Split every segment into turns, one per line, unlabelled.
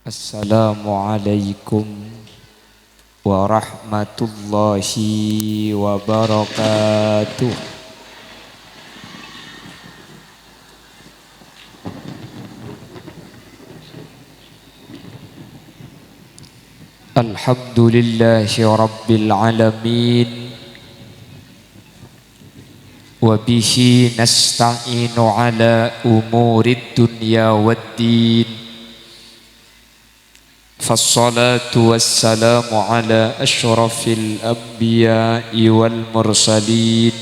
Assalamualaikum warahmatullahi wabarakatuh. Alhamdulillahi rabbil alamin. Wa bihi nasta'inu ala umurid dunya waddin. Fassalatu wassalamu ala ashrafil anbiya'i wal mursalin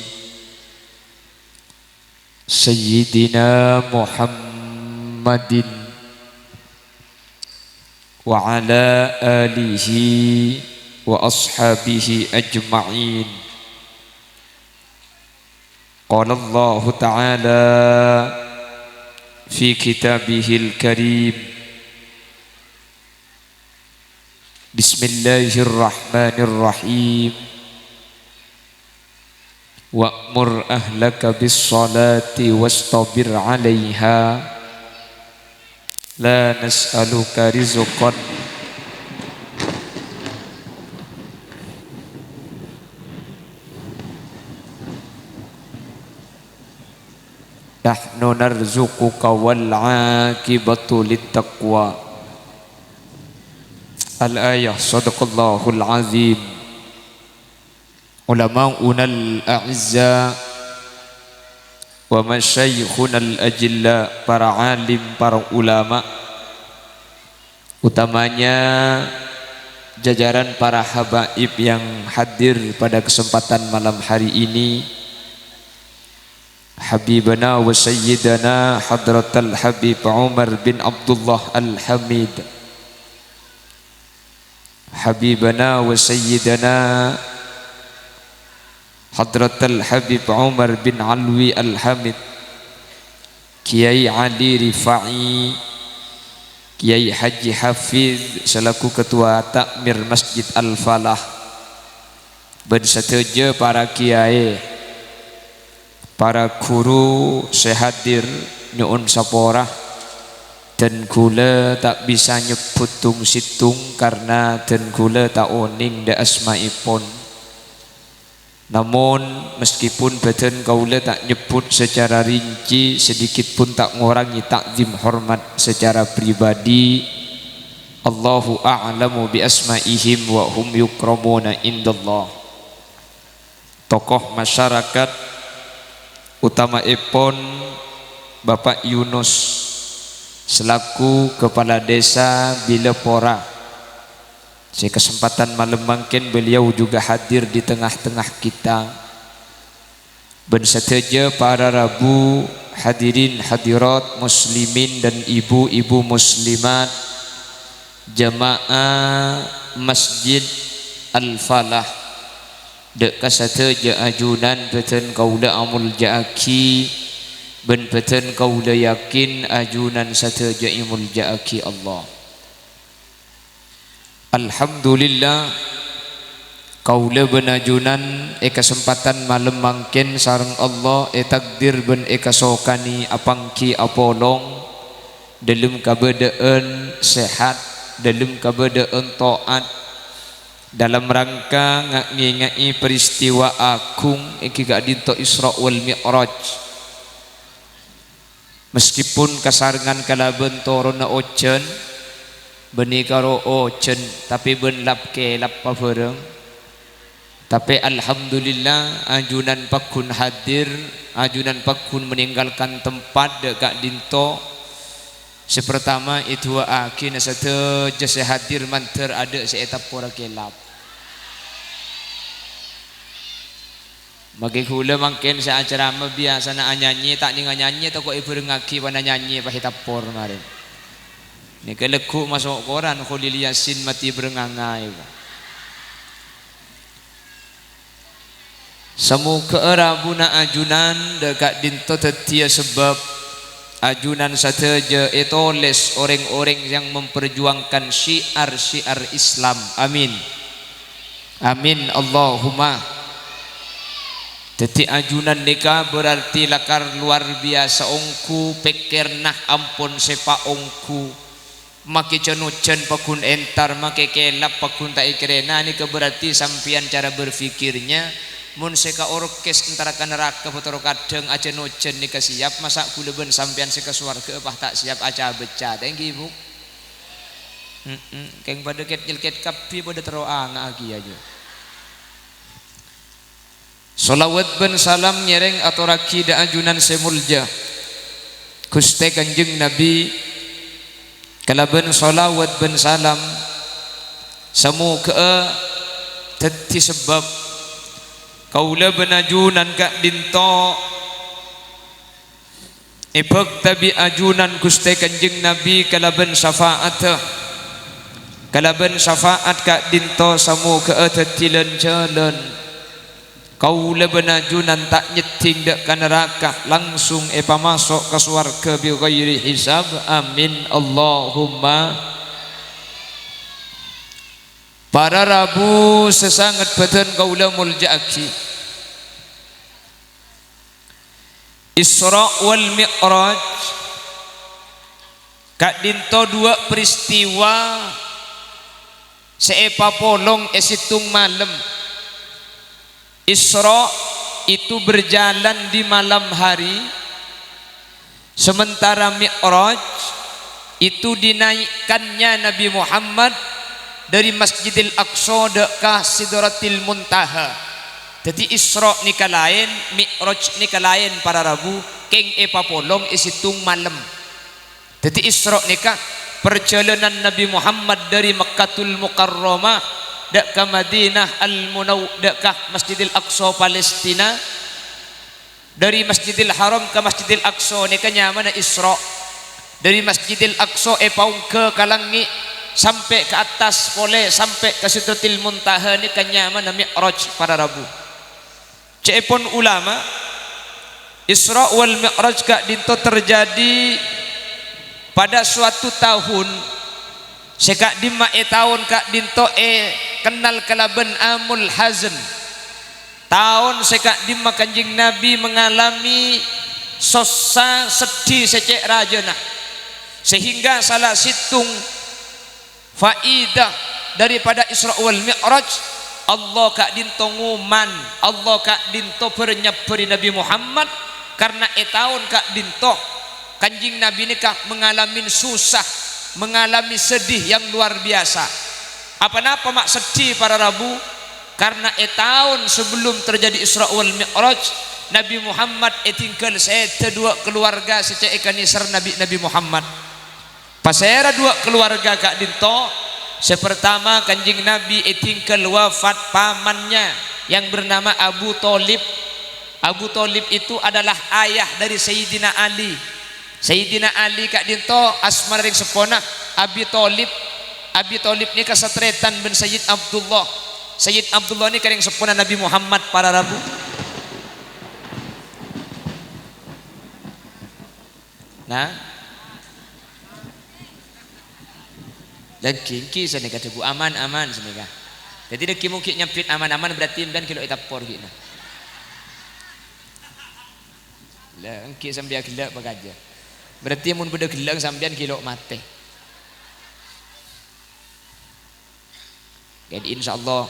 Sayyidina Muhammadin wa ala alihi wa ashabihi ajma'in. Qala Allah Ta'ala fi kitabihil karim. Bismillahirrahmanirrahim. Wa'mur ahlaka bis-salati wastabir 'alaiha. La nas'aluka rizqan nahnu narzuquka wal 'aqibatu littaqwa. Al-ayah. Sadaqallahul azim. Ulama'unal a'izza wa masyayikhunal ajilla, para alim, para ulama, utamanya jajaran para habaib yang hadir pada kesempatan malam hari ini. Habibana wa sayyidana hadratal Habib Umar bin Abdullah Al-Hamid, Habibana wa sayyidana hadratal Habib Umar bin Alwi Al-Hamid, Kiai Ali Rifai, Kiai Haji Hafiz selaku ketua takmir Masjid Al-Falah, berserta para kiai, para guru sehadir nyuun saporah, dan kula tak bisa nyebut tung situng karena dan kula tak oning da asmaipun. Namun meskipun badan kula tak nyebut secara rinci, sedikit pun tak ngurangi takzim hormat secara pribadi. Allahu a'lamu bi asmaihim wa hum yukramuna indallah. Tokoh masyarakat utama ipun Bapak Yunus selaku kepala desa Bilepora. Saya kesempatan malam mungkin beliau juga hadir di tengah-tengah kita. Bersetuju para rabu hadirin hadirat muslimin dan ibu-ibu muslimat jamaah Masjid Al-Falah. Dek kasateja ajunan beten kaula amul jaaki, ben beten kaula yakin ajunan sateja imul jaaki Allah. Alhamdulillah kaula benajunan kesempatan malam mangkin sareng Allah takdir ben kasokani apangki apolong dalam kabadaan sehat, dalam kabadaan taat, dalam rangka ngai peristiwa agung iki gak dinto Isra wal Mi'raj. Meskipun kasarengan kalaben torona ocean beni karo ocean tapi ben lap kelap pabareng, tapi alhamdulillah ajunan pakun hadir, ajunan pakun meninggalkan tempat dekat dinto. Sepertama itu akin satu jasa hadir manter ada seetap pora kelap. Bagi kula mungkin saya acara biasa na nyanyi tak ninga nyanyi tak kok ibu ngaki pada nyanyi pa hitapor kemarin. Ni keleku masuk koran Khalil Yasin mati berengangai. Semoga rabuna ajunan dekat dinto tetia sebab ajunan sateja etoles orang-orang yang memperjuangkan syiar-syiar Islam. Amin. Amin Allahumma. Jadi ajunan nikah berarti lakar luar biasa ongku, pikir nah ampun sepa ongku. Maki cenucen pakun entar maki kelap pakun tak ikrena ni keberarti sampian cara berfikirnya mun seka orkes antara ka neraka potoro kadeng aja nucen ni siap masa kuleben sampian seka swarga apa tak siap aja beca thank you keng pada ket nyelket kapi pada teroang agi aja solawat ben salam nyereng atau raki da ajunan semulja Gusti Kanjeng Nabi kalaban solawat ben salam semu ke teti sebab kaula benajunan kak dinto ibak tabi ajunan Gusti Kanjeng Nabi kalaban syafaat kak dinto semu ke tetilan jalan kaula benajunan tak nyeting dak ka neraka langsung masuk ke swarga bi ghairi hisab amin Allahumma. Para Rabu sesangat beten kaula muljaaki Isra wal Mi'raj kak dinto dua peristiwa seepa polong esitung malam. Isra itu berjalan di malam hari, sementara Mi'raj itu dinaikkannya Nabi Muhammad dari Masjidil Aqsa ke Sidratil Muntaha. Jadi Isra nika lain, Mi'raj nika lain para Rabu, keng epa polong isitung malam. Jadi Isra nika perjalanan Nabi Muhammad dari Makkatul Mukarramah dak ka Madinah Al-Munawwarah dak ka Masjidil Aqsa Palestina, dari Masjidil Haram ke Masjidil Aqsa nika nyamana Isra. Dari Masjidil Aqsa paung ke kalangi sampai ke atas pole sampai ke Sidratil Muntaha nika nyamana Mi'raj para Rabu. Cepon ulama Isra wal Mi'raj kak dinto terjadi pada suatu tahun sekak dima tahun kak dinto kenal kalaban amul hazn tahun sekak dima Kanjeng Nabi mengalami sosa sedih secek rajana, sehingga salah situng faidah daripada Isra wal Mi'raj Allah kak dinto nguman, Allah kak dinto bernyabari Nabi Muhammad karena tahun kak dinto Kanjeng Nabi ini kak mengalami susah, mengalami sedih yang luar biasa. Apa-apa mak sedih para Rabu? Karena tahun sebelum terjadi Isra wal Mi'raj Nabi Muhammad tinggal saya dua keluarga sejak ikanisar Nabi Muhammad. Pasera dua keluarga kak dinto. Sepertama Kanjeng Nabi tinggal wafat pamannya yang bernama Abu Thalib. Abu Thalib itu adalah ayah dari Sayyidina Ali. Sayyidina Ali kak dinto asmar ring sepona Abi Thalib. Abi Thalib ni kasatretan bin Sayyid Abdullah. Sayyid Abdullah ni kering sepona Nabi Muhammad para Rabu. Nah, dan kiki sana kata bu aman sana kah. Jadi deki mungkin nyempit aman berarti dan kilo itapor gina. Lah engki sambil gelak bagaja. Berarti mun beda gelang sampean kilo mate. Jadi insyaallah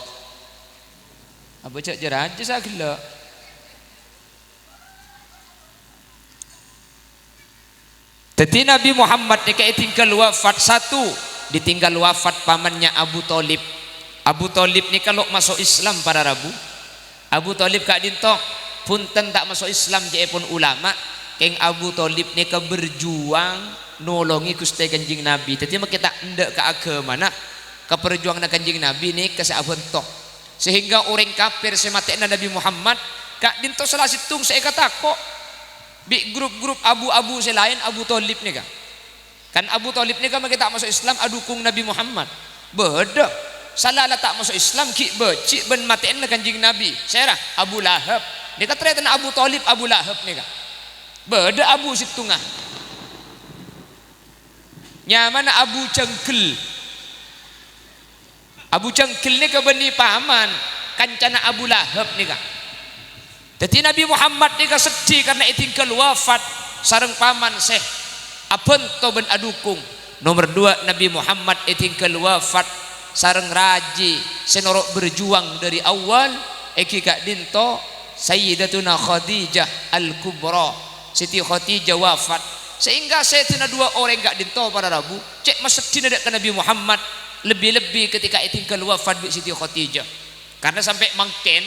apa cak jeraja sa gelak. Jadi Nabi Muhammad ni kayak tinggal wafat satu, ditinggal wafat pamannya Abu Thalib. Abu Thalib ni kalau masuk Islam para Rabu, Abu Thalib kak dinto punten tak masuk Islam je pun ulama. Keng Abu Thalib ni ke berjuang nolongi Gusti Kanjeng Nabi. Jadi kita ndak ke agama nah ke perjuangan Kanjeng Nabi ni ke sabentok. Sehingga orang kafir sematekna Nabi Muhammad kak dinto salah situng saya kata kok bi grup-grup abu-abu selain Abu Thalib ni kan Abu Thalib ni kan kita masuk Islam adukung Nabi Muhammad. Beda. Salah lah tak masuk Islam ki becik ben matekna Kanjeng Nabi. Saya Abu Lahab. Ni kata Abu Thalib Abu Lahab ni kan. Beda Abu Situngah. Nyamana Abu Cengkel. Abu Cengkel ni kebeni paman kancana Abu Lahab ni kan. Jadi Nabi Muhammad ni kan sedih karena tinggal wafat sareng paman Syekh Abento ben adukung. Nomor 2 Nabi Muhammad tinggal wafat sareng raji senorok berjuang dari awal eki kak dinto Sayyidatuna Khadijah Al-Kubra, Siti Khadijah wafat, sehingga saya tina 2 orang kak dinto pada Rabu cek masedin ada ke Nabi Muhammad lebih-lebih ketika tinggal wafat bi Siti Khadijah, karena sampai mangken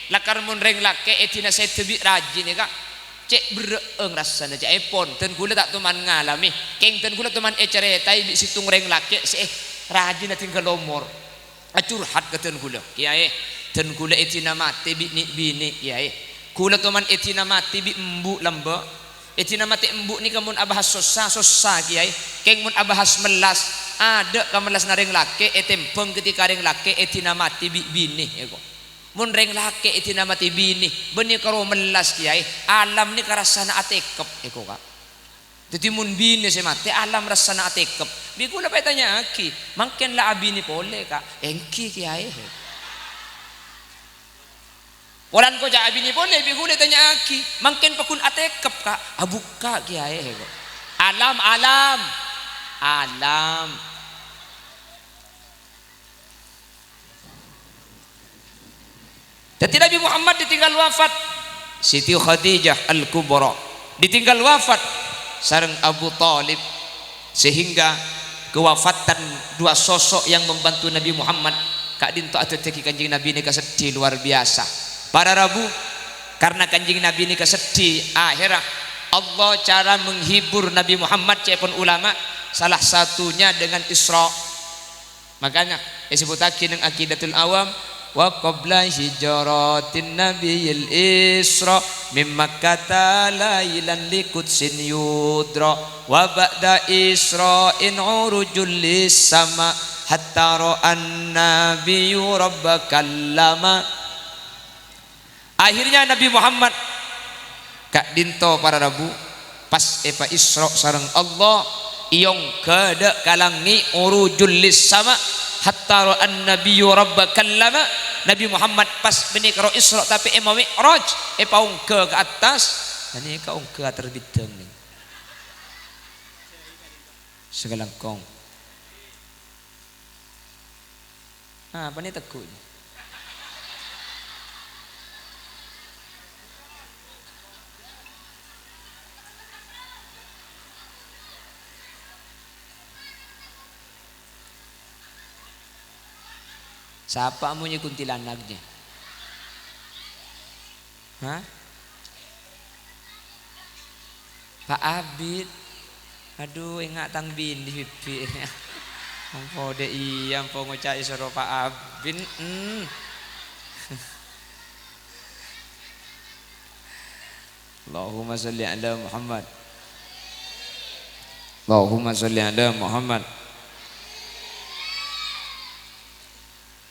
lakar mun reng lake etina saya tebi rajin ya kak cek bereeng rasanya cek epon ten gula tak teman ngalami keng ten gula teman ceretai bi situng reng lake rajin tinggal lomor curhat ke ten gula kiai ten gula etina mati bi bini kiai gula teman etina mati bi embu lamba etina mati embu ni kamun abahas sosa kiai keng mun abahas melas ada kamelas nareng lake etempeng ketika reng lake etina mati bi bini ya kok mun reng lake etina mati bini benih karo melas kiai alam ni karasana atekep eko kak jadi mun bini se mati alam rasana atekep biku la tanya aki mangken la abini pole kak engki kiai Walan ko ja abini pole biku la tanya aki mangken pakun atekep kak abuka kiai eko alam jadi Nabi Muhammad ditinggal wafat Siti Khadijah Al-Kubra ditinggal wafat sareng Abu Talib, sehingga kewafatan 2 sosok yang membantu Nabi Muhammad kak dinto atau teki kanjing Nabi ini kesedih luar biasa para Rabu, karena kanjing Nabi ini kesedih akhirnya Allah cara menghibur Nabi Muhammad cepon ulama salah satunya dengan Isra, makanya disebut dengan Aqidatul Awam wa qabla hijratin nabiyil isra min makkata lailan liqudsin yudra wa ba'da isra'in urujul lisama hatta ra'an nabiyyu rabbakallama. Akhirnya Nabi Muhammad kak dinto para Rabu pas epa Isra sareng Allah iong kada kalangi urujul lisama hatta ra'an nabiyyu rabbakallama. Nabi Muhammad pas benih karo Isra tapi emang Mi'raj paung ke atas dan ini kaung ke terbiteng nih segalangkong apa nih tekuk siapa amunya kuntilanaknya? Hah? Pak Abid. Aduh, ingat tang bin di pipi. Ampo de iya, ampo ngocai soro Pak Abid. Allahumma sholli ala Muhammad. Allahumma sholli ala Muhammad.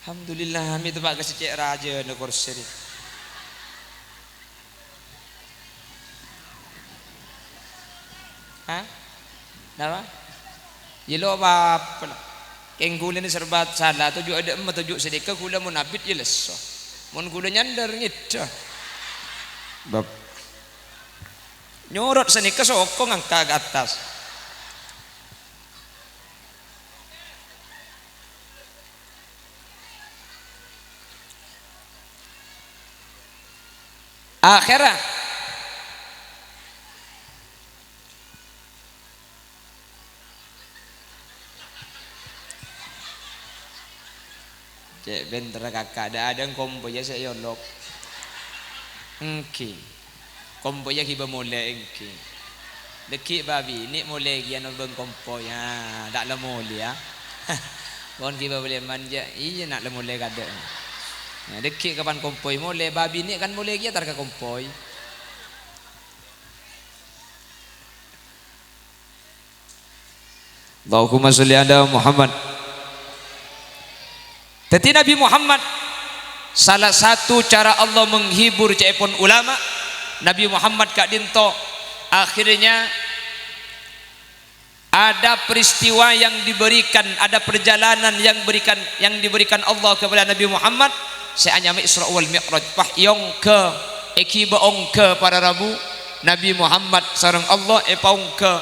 Alhamdulillah kami tu pak kasih cek raja nak kursi. Hah? Apa? Yelo apa? Keng gula ni serbat salah. Tujuh ada emak tujuh sedekah gula munabit jelas. Mun gula nyandar nyita. Bab. Nyorot senika sokong angka ke atas. Akhirnya cek bentar kakak ada kompo ya saya yolok engki kompo ya kiba mulai engki deki babi ini mulai gian beng kompo ya tak la mulai ya bon kiba boleh manja iya nak la mulai kada. Nah, deki kapan kompoi mulai babi ni kan mulai dia tarka kompoi. Allahumma sholli ala Muhammad. Tetapi Nabi Muhammad salah satu cara Allah menghibur cepon ulama Nabi Muhammad kak dinto akhirnya ada peristiwa yang diberikan, ada perjalanan yang diberikan Allah kepada Nabi Muhammad. Saya hanya Isra wal Mi'raj pahyong ke ekiba ongke para Rabu Nabi Muhammad sareng Allah paung ke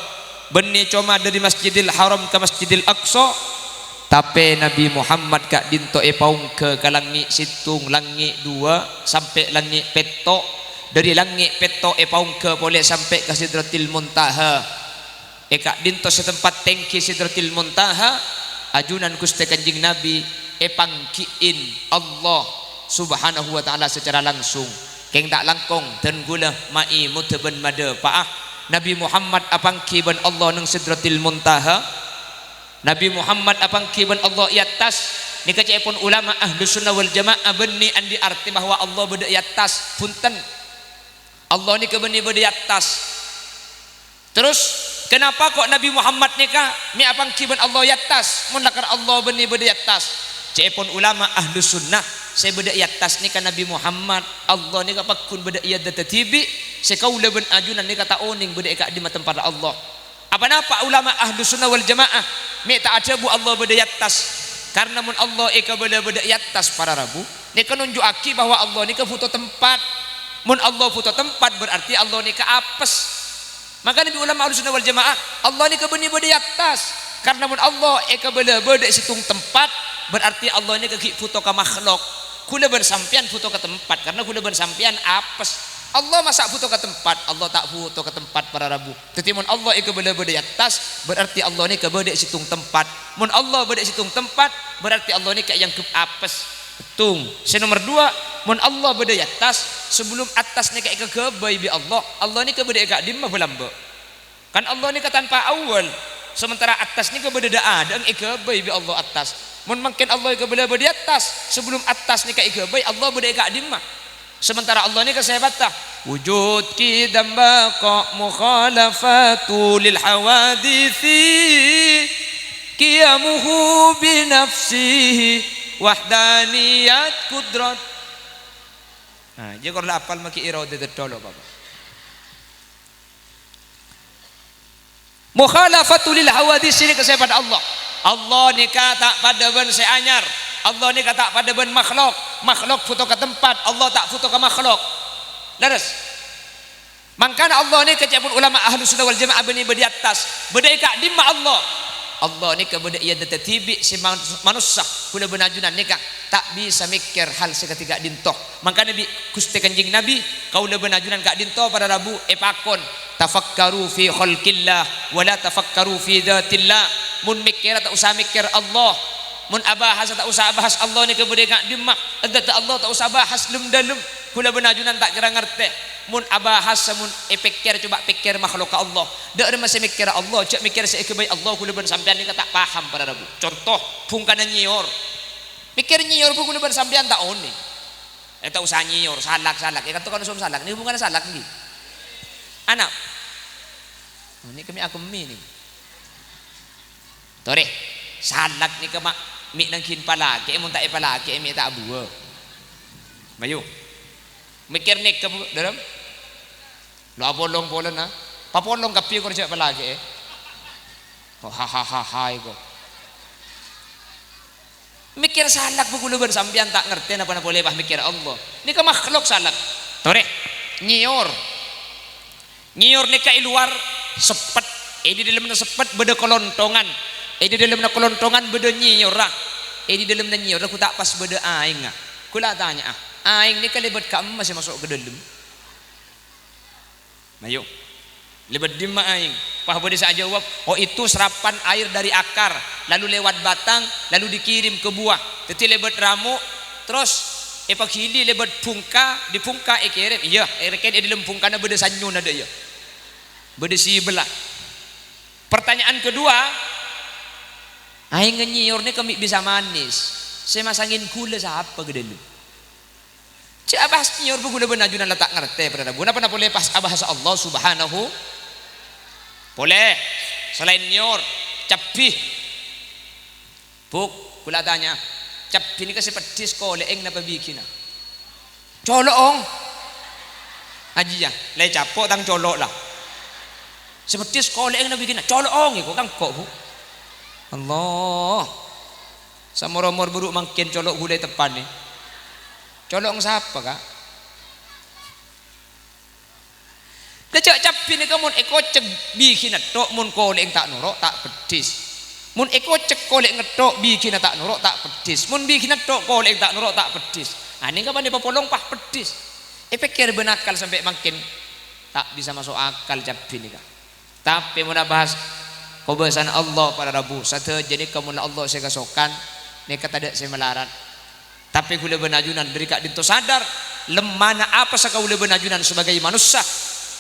Benih cuma dari Masjidil Haram ke Masjidil Aqsa, tapi Nabi Muhammad kak dinto epaung ke langit situng langit dua sampai langit petok, dari langit petok epaung ke boleh sampai ke Sidratil Muntaha. Kak dinto setempat tengki Sidratil Muntaha, ajunan Gusti Kanjeng Nabi epangkiin Allah Subhanahu wa taala secara langsung. Keng tak langkong dan gula mai mutben made paah Nabi Muhammad apangki ban Allah nang Sidratil Muntaha. Nabi Muhammad apangki ban Allah i atas ni kacepon ulama Ahlus Sunnah wal Jamaah benih andi arti bahwa Allah beda i atas. Punten Allah ni ke benih beda i atas. Terus kenapa kok Nabi Muhammad nikah mi apangki ban Allah i atas mun lakar Allah benih beda i atas. Cepon ulama Ahlus Sunnah saya beda i atas ni kan Nabi Muhammad Allah ni kapakun beda i data tibi sekaula ben ajunan ni kata oning beda ka di tempat Allah. Apa napa ulama Ahlus Sunnah wal Jamaah mi tak ada bu Allah beda i atas karena mun Allah eka beda i atas para rabu ni kan nunjuk aki bahwa Allah ni ka foto tempat. Mun Allah foto tempat berarti Allah ni ka apes. Maka Nabi ulama Ahlus Sunnah wal Jamaah Allah ni ka beni beda i atas karena mun Allah eka beda situng tempat berarti Allah ini kaki foto ke makhluk. Kula bersampian foto ke tempat karena kula bersampian apes. Allah masa foto ke tempat, Allah tak foto ke tempat para rabu. Tetapi mun Allah ika beda di atas berarti Allah ini ke beda situng tempat. Mun Allah beda situng tempat berarti Allah ini kayak yang ke apes. Betul. Nomor dua, mun Allah beda di atas sebelum atas ni kayak ke bi Allah. Allah ini ke beda ka dimma belamba. Kan Allah ini ke tanpa awal. Sementara atas ni ke beda ada ang ika bi Allah atas. Mun mungkin Allah ika beda di atas sebelum atas ni ka ika bay Allah beda ka dimma. Sementara Allah ni kesehatan wujud kidam baqa mukhalafatu lil hawadithi qiyamuhu bi nafsihi wahdaniyat kudrat. Nah, jadi kalau apal maki irade dolo baba. Mukhalafatu lil hawadith ni kesehatan Allah. Allah ni kata pada ben seanyar. Allah ni kata pada ben makhluk. Makhluk foto ke tempat, Allah tak foto ke makhluk. Laras. Mangkana Allah ni kecapun ulama Ahlus Sunnah wal Jamaah beni bedi atas. Bedai ka dimma Allah. Allah ni ke beda ia tertibi si manusia kula benajunan nikah tak bisa mikir hal seketika dintoh. Maka Nabi Gusti Kanjeng Nabi kaula benajunan kak dintoh pada rabu epakon tafakkaru fi khalqillah wala tafakkaru fi dzatillah. Mun mikir tak usah mikir Allah. Mun abahas tak usah bahas Allah ni ke beda kak dimma. Adat Allah tak usah bahas lum dalem. Kula benajunan tak kira ngerti. Mun abahas mun pikir coba pikir makhluk Allah. Dak ada masih mikir Allah, cak mikir sekebai Allah kula ben sampean ni tak paham pada rabu. Contoh pungkana nyior. Mikir nyior pun kula ben sampean tak oni. Tak usah nyior, salak. Ya kata kan usum salak. Ni hubungan salak ni. Anak. Ini kami aku mi ni. Tore. Salak ni ke mak mi nang kin pala, ke mun tak pala, ke mi tak abu. Bayu. Mikir nek ke dalam lo bolong na papolong kapi ko siya palagi oh ha ko mikir salak buguluban sambian tak ngerti na boleh bah mikir Allah ni ka makhluk salak tore nyior ni ka luar sepet di dalam na sepet beda kolontongan di dalam na kolontongan beda nyior di dalam na nyior aku tak pas beda aing kula tanya aing ni kalibat kamu masih masuk ke dalam. Ayo. Libat dimma aing. Pak boleh saya jawab, oh itu serapan air dari akar, lalu lewat batang, lalu dikirim ke buah. Teti lebat ramu, terus pakili lebat pungka, di pungka kirim. Iya, reken di dalam pungkana beda sanyun ada ya. Beda si belah. Pertanyaan kedua, aing nyiur ni kami bisa manis. Saya masangin gula siapa ke dalam? Cik abahas nyiur bu gula benajunan letak ngerti pada rabu. Napa boleh pas abahas Allah Subhanahu? Boleh. Selain nyiur, capih. Buk, kula tanya, capih ni kasi pedis ko leeng napa bikin? Colok. Aji ya, lay capok tang colok lah. Sepedis ko leeng napa bikin? Colok iko kang kok bu. Allah. Samor-mor buruk makin colok gulai tepan ni. Colok siapa kak? Kecak cap capi ni kamun eko cek bikin tok mun kolek tak nurok tak pedis. Mun eko cek kolek ngetok bikin tak nurok tak pedis. Mun bikin tok kolek tak nurok tak pedis. Ah ni kapan dia popolong pah pedis. Pikir benakal sampai makin tak bisa masuk akal capi ni kah. Tapi mun bahas kebesaran Allah pada Rabu satu jadi kamu Allah saya kasokan ni kata ada saya melarat. Tapi kula benajunan dari kak dinto sadar lemana apa saka kula benajunan sebagai manusia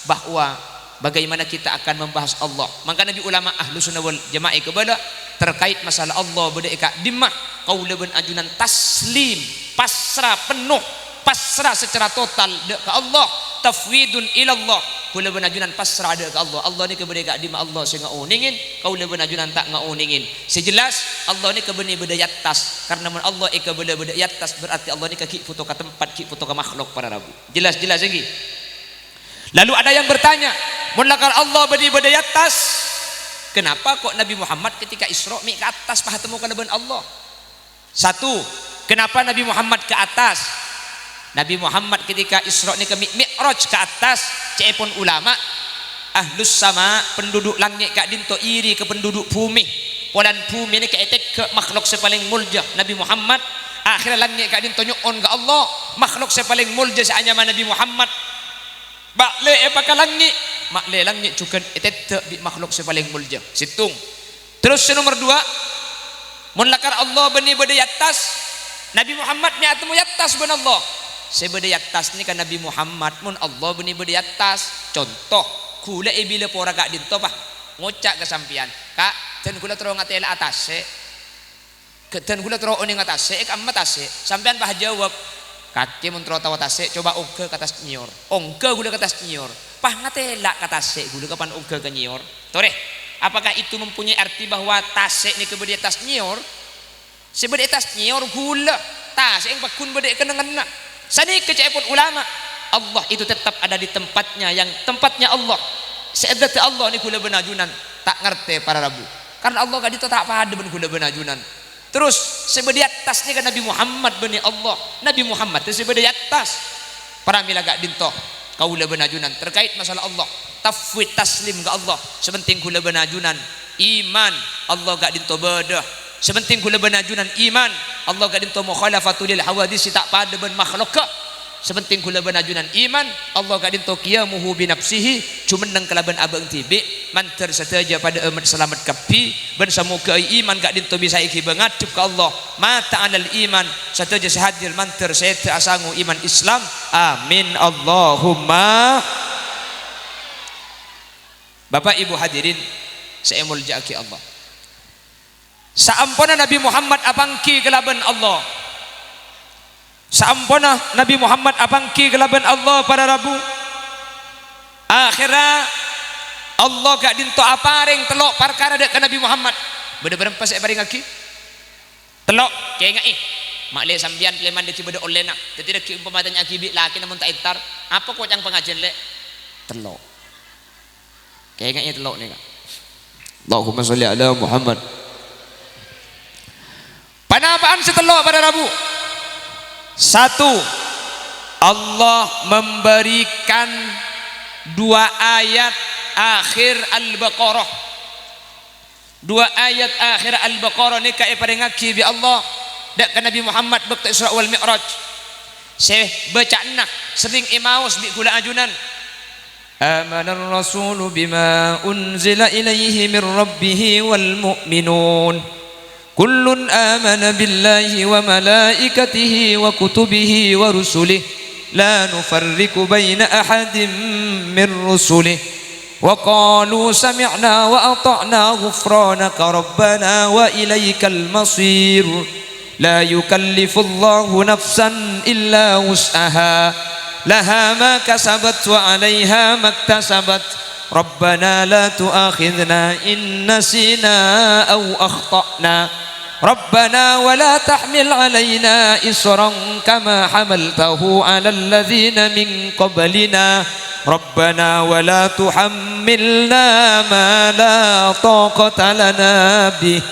bahwa bagaimana kita akan membahas Allah. Maka Nabi ulama ahlu sunnah wal jamaah kepada terkait masalah Allah beda ika dimah kaula benajunan taslim pasrah penuh pasrah secara total ke Allah tafwidun ilallah kula benajunan pasrah ada ke Allah. Allah ni kebeda ika dimah Allah sing ngauningin kaula benajunan tak ngauningin. Sejelas Allah ni kebeni beda yatas karena mun Allah ika beda yatas berarti Allah ni kaki foto ke tempat ki foto ke makhluk para rabu. Jelas-jelas lagi. Lalu ada yang bertanya, mulakar Allah beda yatas, kenapa kok Nabi Muhammad ketika Isra mi ke atas pah temu kalaban Allah? Satu, kenapa Nabi Muhammad ke atas? Nabi Muhammad ketika Isra ni ke Mi'raj ke atas, cepon ulama ahlus sama penduduk langit kak dinto iri ke penduduk bumi. Polan bumi ni ke etek ke makhluk sepaling mulja Nabi Muhammad. Akhirnya langit kak dinto nyuon ke Allah, makhluk sepaling mulja seanya Nabi Muhammad. Bakle apakah langit? Makle langit juga etek bi makhluk sepaling mulja. Situng. Terus nomor dua, mun lakar Allah beni beda atas, Nabi Muhammad ni atemu atas ben Allah. Sebeda atas ni kan Nabi Muhammad mun Allah beni beda atas. Contoh, kula bila pora gak dinto pah ngocak ke sampian. Kak, ten kula tero ngatela atas. Ten kula tero oni atas, kam atas. Sampean pah jawab kaki mentro tawa tasik coba ongke ke atas nyor ongke gula ke atas nyor pah ngatela ke tasik gula kapan ongke ke nyor tore apakah itu mempunyai arti bahwa tasik ni kebedi atas nyor sebedi atas nyor gula tasik yang bakun bedi kenengan sani kecepon ulama Allah itu tetap ada di tempatnya yang tempatnya Allah seedat Allah ni gula benajunan tak ngerti para rabu karena Allah gak itu tak pada ben gula benajunan. Terus sebedi atas ni kan Nabi Muhammad bani Allah. Nabi Muhammad tu sebedi atas. Para mila gak dinto kaula benajunan terkait masalah Allah. Tafwid taslim ke Allah. Sepenting kula benajunan iman Allah gak dinto bedah. Sepenting kula benajunan iman Allah gak dinto mukhalafatul lil hawadis tak pada ben makhluk. Sepenting kula benajunan iman Allah gak dinto qiyamuhu bi nafsihi cuma nang kalaban abang tibi manter saja pada amat selamat kapi ben samuka iman gak dinto bisa iki bangadep ke Allah mata alal iman saja sehadir manter saya asangu iman Islam amin Allahumma. Bapak Ibu hadirin saya muljaki Allah saampona Nabi Muhammad apangki kelaban Allah saampona Nabi Muhammad apangki kelaban Allah para rabu akhirnya Allah gak dinto apareng telok perkara dek ke Nabi Muhammad bener-bener pas saya baring lagi telok kayak ngai makle sambian kleman deki beda olena tidak ki umpamatanya akibik laki namun tak entar apa kok yang pengajian lek telok kayak ngai telok nih kak Allahumma sholli ala Muhammad panapaan setelok pada rabu. Satu, Allah memberikan dua ayat akhir Al-Baqarah. Dua ayat akhir Al-Baqarah ni kai pada ngaki bi Allah dak ke Nabi Muhammad waktu Isra wal Mi'raj. Saya baca nah sering imaus bi kula ajunan. Amanar rasulu bima unzila ilaihi min rabbih wal mu'minun. Kullun amana billahi wa malaikatihi wa kutubihi wa rusulih la nufarriqu baina ahadin min rusulih wa qalu sami'na wa ata'na ghufranaka rabbana wa ilaikal masir la yukallifu Allahu nafsan illa wus'aha laha ma kasabat wa 'alaiha maktasabat rabbana la tu'akhidhna in nasina aw akhta'na ربنا ولا تحمل علينا إصرا كما حملته على الذين من قبلنا ربنا ولا تحملنا ما لا طاقة لنا به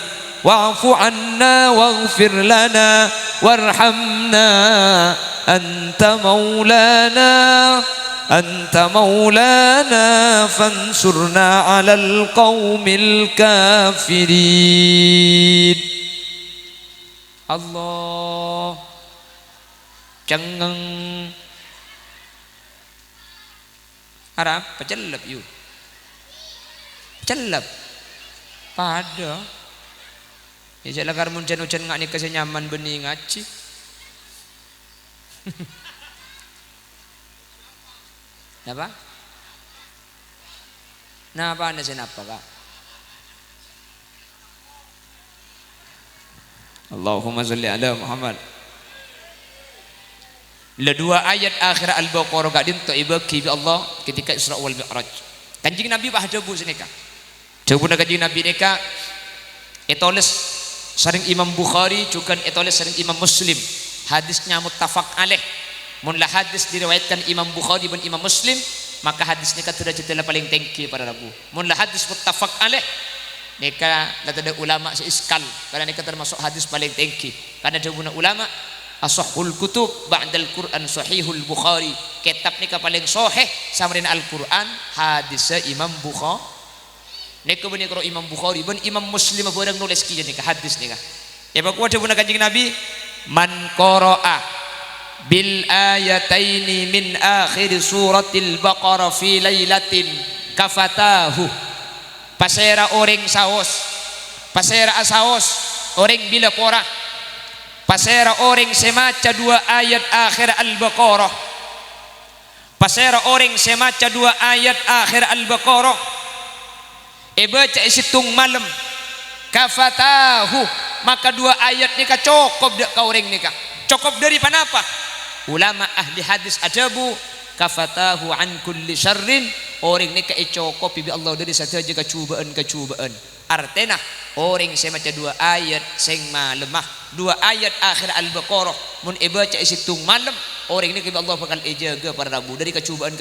واعف عنا واغفر لنا وارحمنا أنت مولانا أنت مولانا فانصرنا على القوم الكافرين. Allah cengeng Arab pecelep yuk celep pada ya jelas karena hujan-hujan nggak nih kesenyaman benih ngaci apa? Nah apa anda senapa kak? Allahumma salli ala Muhammad. La dua ayat akhir Al-Baqarah gak dinto ibaki bi Allah ketika Isra wal Mi'raj. Kanjing Nabi bah debu senika. Debu na kanjing Nabi neka etoles sering Imam Bukhari juga etoles sering Imam Muslim. Hadisnya muttafaq alaih. Mun la hadis diriwayatkan Imam Bukhari dan Imam Muslim, maka hadis neka sudah jadilah paling tinggi para rabu. Mun la hadis muttafaq alaih neka ada ulama seiskal karena neka termasuk hadis paling tinggi. Karena jawabna ulama asahhul kutub ba'dal Quran sahihul Bukhari. Kitab neka paling sahih sama dengan Al-Quran hadis Imam Bukhari. Neka benih kalau Imam Bukhari ben Imam Muslim barang nulis kieu neka hadis neka. Ya baku jawabna kanjing Nabi man qara'a bil ayataini min akhir suratil Baqarah fi lailatin kafatahu. Pasera orang saos, pasera asaos orang bila pora, pasera orang semaca dua ayat akhir Al-Baqarah, pasera orang semaca dua ayat akhir Al-Baqarah baca isitung malam kafatahu, maka dua ayat nikah cukup dek kau orang nikah cukup dari panapa ulama ahli hadis ajabu kafatahu an kulli syarrin orang nikah cukup bi Allah dari saja kecubaan artinya orang saya maca dua ayat sing malemah dua ayat akhir Al-Baqarah mun baca isitung malam orang nikah bi Allah bakal jaga para rabu dari kecubaan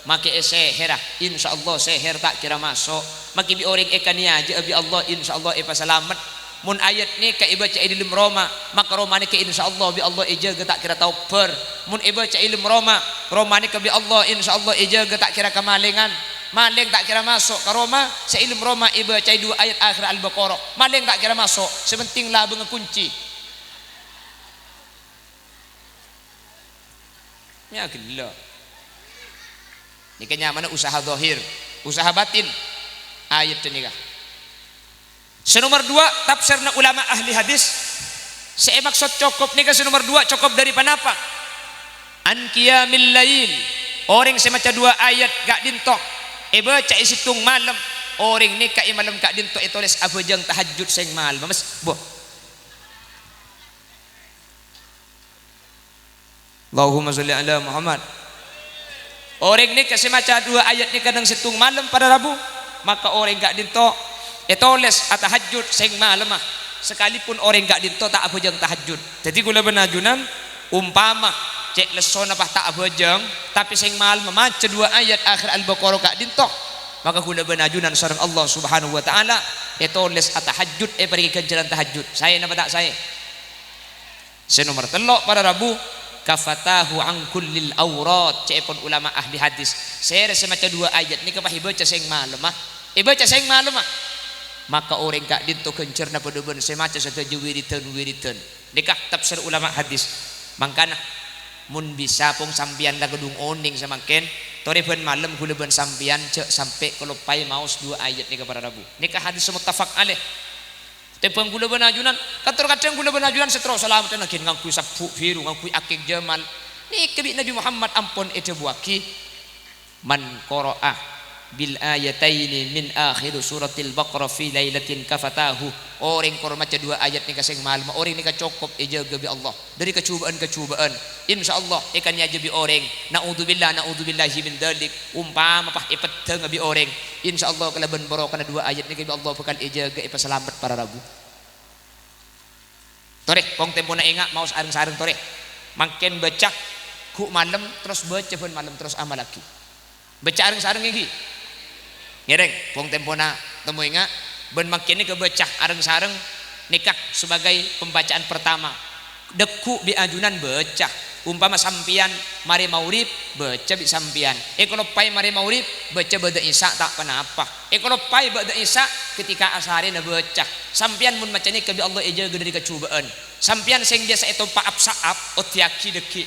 maka seherah insyaallah seher tak kira masuk maka bi orang ekania aja bi Allah insyaallah selamat. Mun ayat ni ka ibaca ilmu Roma maka Roma ni ka insyaallah bi Allah ijaga tak kira tauper. Mun ibaca ilmu Roma ni ka bi Allah insyaallah ijaga tak kira kemalingan. Maling tak kira masuk ke Roma sa ilmu Roma ibaca dua ayat akhir Al-Baqarah. Maling tak kira masuk sepenting lah benga kunci. Ya gila. Ni kanya mana usaha zahir, usaha batin ayat ni kah. Senomor dua tafsirna ulama ahli hadis saya maksud cukup nih kan senomor dua cukup dari panapa an qiyamil lail orang saya maca dua ayat gak dintok baca isitung malam orang ni ka malam gak dintok tulis abajang tahajud sing malam mas boh Allahumma sholli ala Muhammad. Orang ni kasih maca dua ayat ni kadang situng malam pada Rabu maka orang gak dintok etoles tahajud sing malemah sekalipun orang gak dinto tak abojang tahajud. Jadi gula benajunan umpama cek leson apa tak abojang tapi sing malam maca dua ayat akhir Al-Baqarah gak dinto maka gula benajunan sareng Allah Subhanahu wa taala etoles tahajud pergi ke jalan tahajud. Saya napa tak saya senomor telok pada Rabu kafatahu an kullil aurat cek pun ulama ahli hadis saya rasa maca dua ayat ni kapah baca sing malemah baca sing malemah maka orang gak dinto kencerna pada ben semaca saja wiritan nikah tafsir ulama hadis mangkana mun bisa pun sampian da gedung oning semakin tore ben malam gula ben sampian cek sampai kalau pai maus dua ayat nikah para Rabu nikah hadis muttafaq alaih tepang gula ben ajunan kadang gula ben ajunan setro selamat nakin ngangkui sapu biru ngangkui akik jamal ni kebi Nabi Muhammad ampun ete buaki man qara'a bil ayataini min akhir suratil Baqarah fi lailatin kafatahu orang kor maca dua ayat ni kasing malam orang ni ka cukup jaga bi Allah dari kecubaan insyaallah ikan ya bi orang naudzubillahi min dzalik umpama pah ipeteng bi orang insyaallah kalaban barokah dua ayat ni bi Allah bakal jaga selamat para Rabu tore kong tempo na inga mau sareng-sareng tore mangken baca ku malam terus baca pun malam terus amal lagi baca sareng-sareng iki ngereng pong tempona temu ingat ben makin ini kebecah areng-sareng nikah sebagai pembacaan pertama deku bi ajunan becah umpama sampian mari maurib baca bi sampian kalau pai mari maurib baca bada isya tak kenapa kalau pai bada isya ketika asari na baca sampian mun macani kebi Allah eja dari kecubaan sampian sing biasa itu paap saap otiaki deki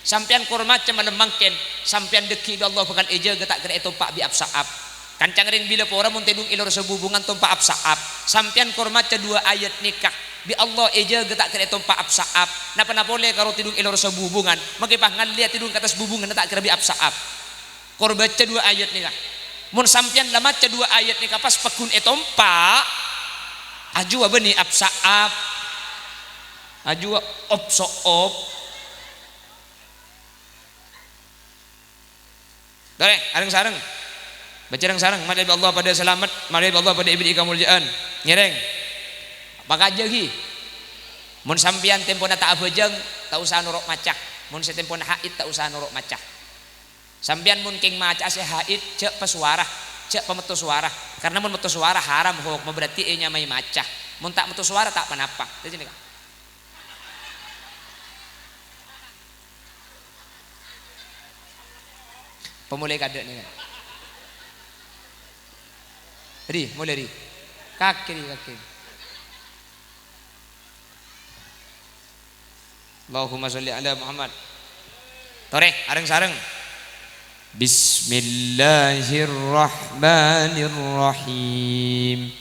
sampian kurma cuma lemangken sampian deki Allah bakal eja tak kira itu pak bi saap kancang ring bila pora mun tedung ilor sebubungan tumpa saap sampian kurma dua ayat nikah bi Allah eja getak kira tompa absaab napa boleh karo tidung ilor sebubungan makipah ngaliat tidung katas bubungan tak kira bi absaab kor baca dua ayat nikah mun sampian lama maca dua ayat nikah pas pekun etompa ajua beni absaab ajua opsoop dore areng sareng baca areng sareng mari Allah pada selamat mari Allah pada ibadi kamuljaan nyereng maka jagi mun sampian tempona tak abejeng tak usah nuruk macak mun setempona haid tak usah nuruk macak sampian mun king maca se haid cek pesuara cek pemetu suara karena mun metu suara haram hukum berarti nya mai macah mun tak metu suara tak panapa di sini kan pemulai kade nih kan ri mulai ri kaki Allahumma sholli ala Muhammad. Toreh areng sareng. Bismillahirrahmanirrahim.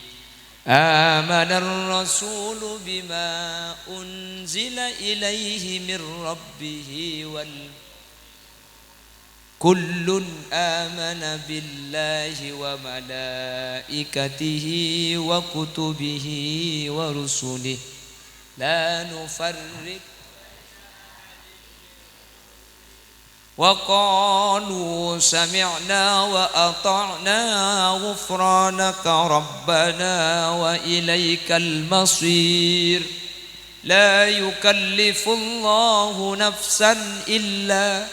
Amanar rasulu bima unzila ilaihi mir rabbih wal kullun amana billahi wa malaikatihi wa kutubihi wa rusulihi la nufarriq وقالوا سمعنا وأطعنا غفرانك ربنا وإليك المصير لا يكلف الله نفسا إلا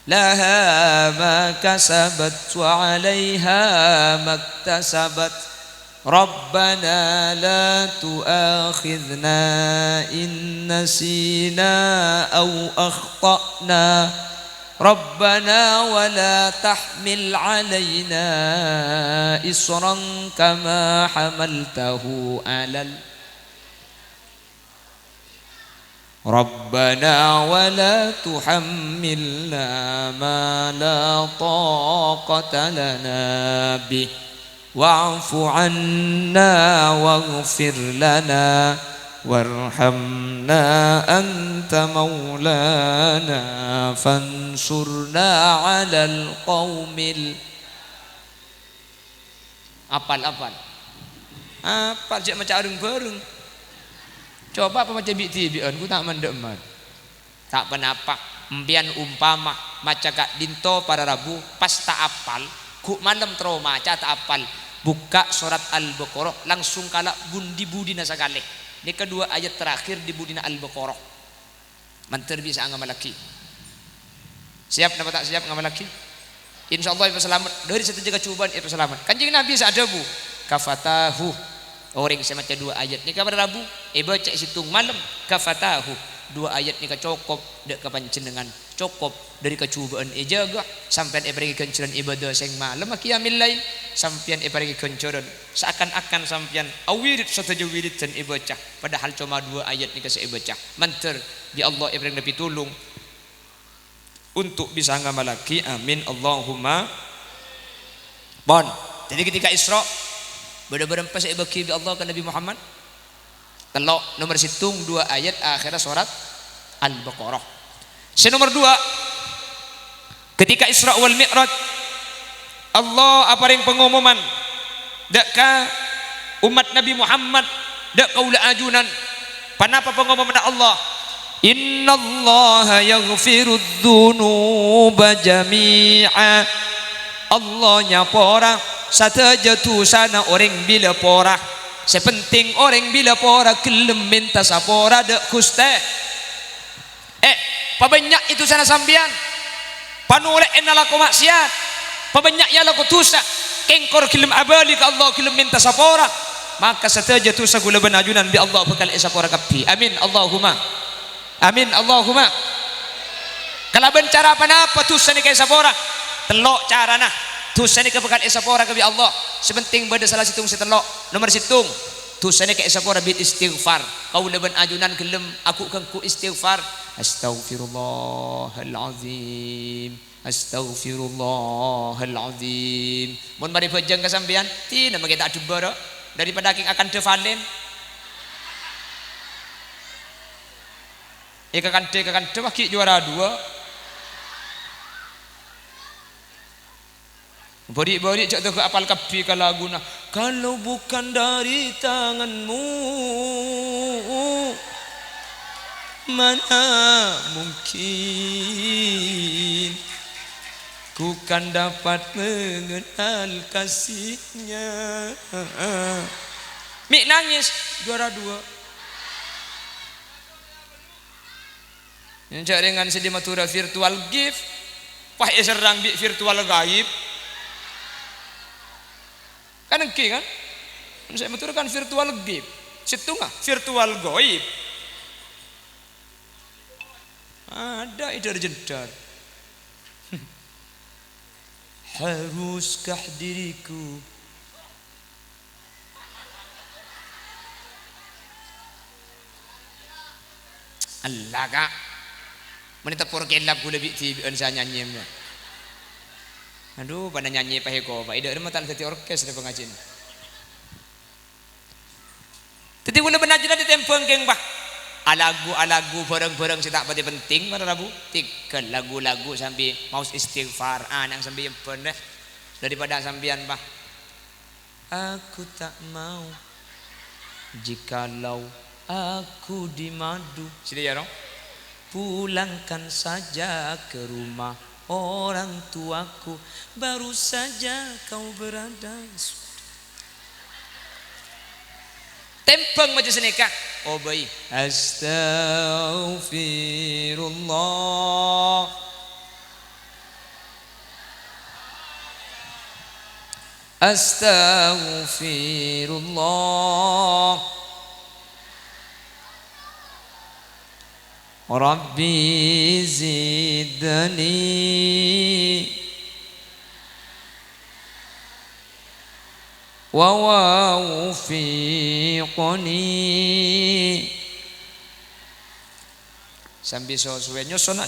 لها ما كسبت وعليها ما اكتسبت ربنا لا تؤاخذنا إن نسينا أو أخطأنا ربنا ولا تحمل علينا إصرا كما حملته على ربنا ولا تحملنا ما لا طاقة لنا به واعف عنا واغفر لنا وارحمنا أنت مولانا فانصرنا على القوم apal cek macam areng bareng coba apa macam bitibian ku tak mendeman tak penapa empian umpama maca kak dinto pada rabu pas tak apal ku malam trauma maca tak apal buka surat Al-Baqarah langsung kala bundi budi nasakale ini kedua ayat terakhir di budina Al-Baqarah manter bisa ngamal laki siap napa tak siap ngamal laki insyaallah ibu selamat dari setiap cobaan ibu selamat kanjeng Nabi sadabu kafatahu orang saya maca dua ayat ni kabar Rabu baca situng malam kafatahu dua ayat ni cukup dek kepancenengan cukup dari kecubaan jaga sampai pergi kencuran ibadah sing malam qiyamil lail sampean pergi kencuran seakan-akan sampean awirid satu wirid dan ibadah padahal cuma dua ayat ni kasih ibadah manter di Allah ibrahim nabi tulung untuk bisa ngamalaki amin Allahumma bon jadi ketika Isra benar-benar pas ibaki Allah ke Nabi Muhammad telok nomor situng dua ayat akhirnya surat Al-Baqarah. Nomor dua ketika Isra wal Mi'raj Allah apa yang pengumuman daka umat Nabi Muhammad dak kaula ajunan panapa pengumuman Allah innallaha yaghfiru dzunuba jami'a Allah nyapora sataja tu sana orang bila pora sepenting orang bila pora kelem minta sapora dek kuste pabanyak itu sana sambian panule enalaku maksiat pabanyak ya laku tusa kengkor kelem abali ke Allah kelem minta sapora maka sataja tu sagula benajunan bi Allah bakal sapora kapi amin Allahumma Amin Allahumma. Kalau bencara apa napa tusan ni kaya sapora telok cara nah tusan ni kepekat sapora kebi Allah sepenting beda salah situng setelok nomor situng tusan ni kaya sapora bit istighfar kau leben ajunan gelem aku kengku istighfar astaghfirullahalazim astaghfirullahalazim mun mari bejeng kesampean tina mage tak dubara daripada king akan devalen kakan wakil juara 2 beri cak tu apal kapi ke lagu nah kalau bukan dari tanganmu mana mungkin ku kan dapat mengenal kasihnya. Mik nangis juara 2 yang cak dengan sedih matura virtual gift wah serang virtual gaib kan engke kan saya matur kan virtual gaib setengah virtual gaib ada idar jedar haruskah diriku Allah kak menita por kelap ku lebih ti saya nyanyi aduh pada nyanyi paheko pak ida mah tak jadi orkes ada pengajian tadi guna benajunan di tempeng geng bah alagu bareng-bareng si tak pati penting pada rabu tiga lagu-lagu sampai mau istighfar yang sampai bener daripada sambian bah aku tak mau jikalau aku dimadu sini ya dong pulangkan saja ke rumah orang tuaku baru saja kau berada tempeng macam senika oh baik astaghfirullah astaghfirullah Rabbi zidni wa wafiqni sambil sesuai nyosona